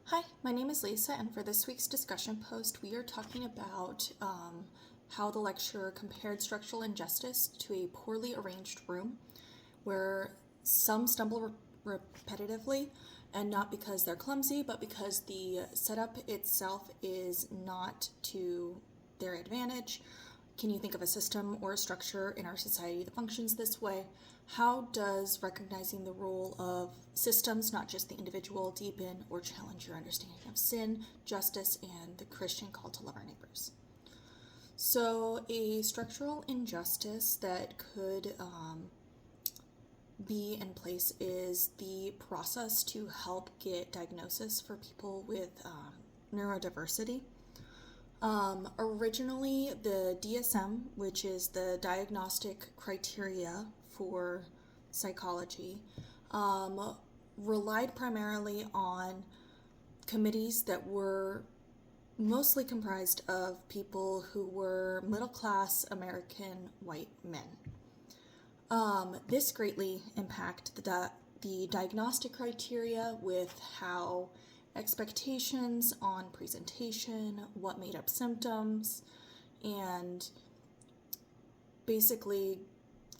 Hi, my name is Lisa, and for this week's discussion post, we are talking about how the lecturer compared structural injustice to a poorly arranged room where some stumble repetitively, and not because they're clumsy, but because the setup itself is not to their advantage. Can you think of a system or a structure in our society that functions this way? How does recognizing the role of systems, not just the individual, deepen or challenge your understanding of sin, justice, and the Christian call to love our neighbors? So, a structural injustice that could be in place is the process to help get diagnosis for people with neurodiversity. Originally, the DSM, which is the diagnostic criteria for psychology, relied primarily on committees that were mostly comprised of people who were middle-class American white men. This greatly impacted the diagnostic criteria with how expectations on presentation, what made up symptoms, and basically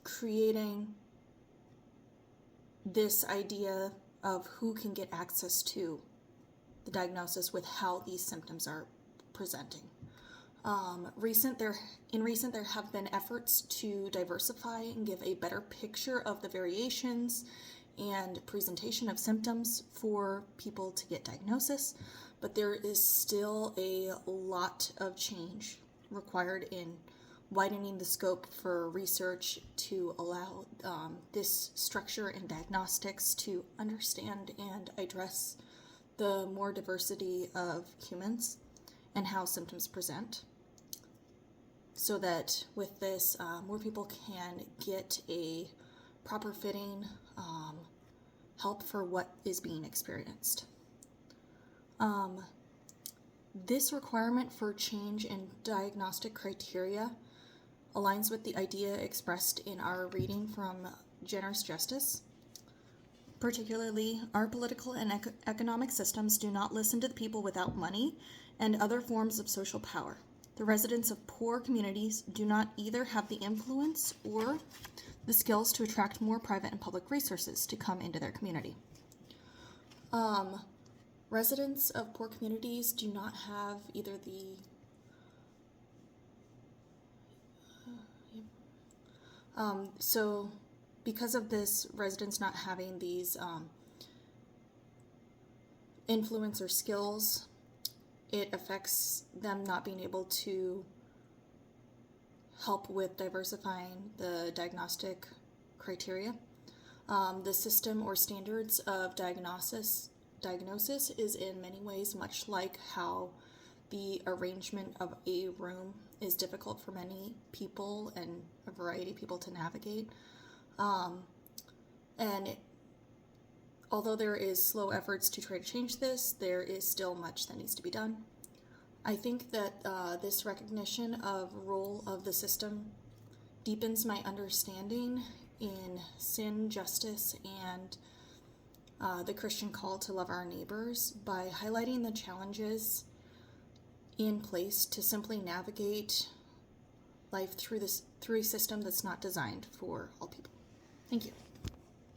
creating this idea of who can get access to the diagnosis with how these symptoms are presenting. In recent, there have been efforts to diversify and give a better picture of the variations and presentation of symptoms for people to get diagnosis, but there is still a lot of change required in widening the scope for research to allow this structure in diagnostics to understand and address the more diversity of humans and how symptoms present, so that with this, more people can get a proper fitting help for what is being experienced. This requirement for change in diagnostic criteria aligns with the idea expressed in our reading from Generous Justice. Particularly, our political and economic systems do not listen to the people without money and other forms of social power. The residents of poor communities do not either have the influence or the skills to attract more private and public resources to come into their community. Residents of poor communities do not have either the so because of this, residents not having these influence or skills, it affects them not being able to help with diversifying the diagnostic criteria. The system or standards of diagnosis is in many ways much like how the arrangement of a room is difficult for many people and a variety of people to navigate. Although there is slow efforts to try to change this, there is still much that needs to be done. I think that this recognition of role of the system deepens my understanding in sin, justice, and the Christian call to love our neighbors by highlighting the challenges in place to simply navigate life through a system that's not designed for all people. Thank you.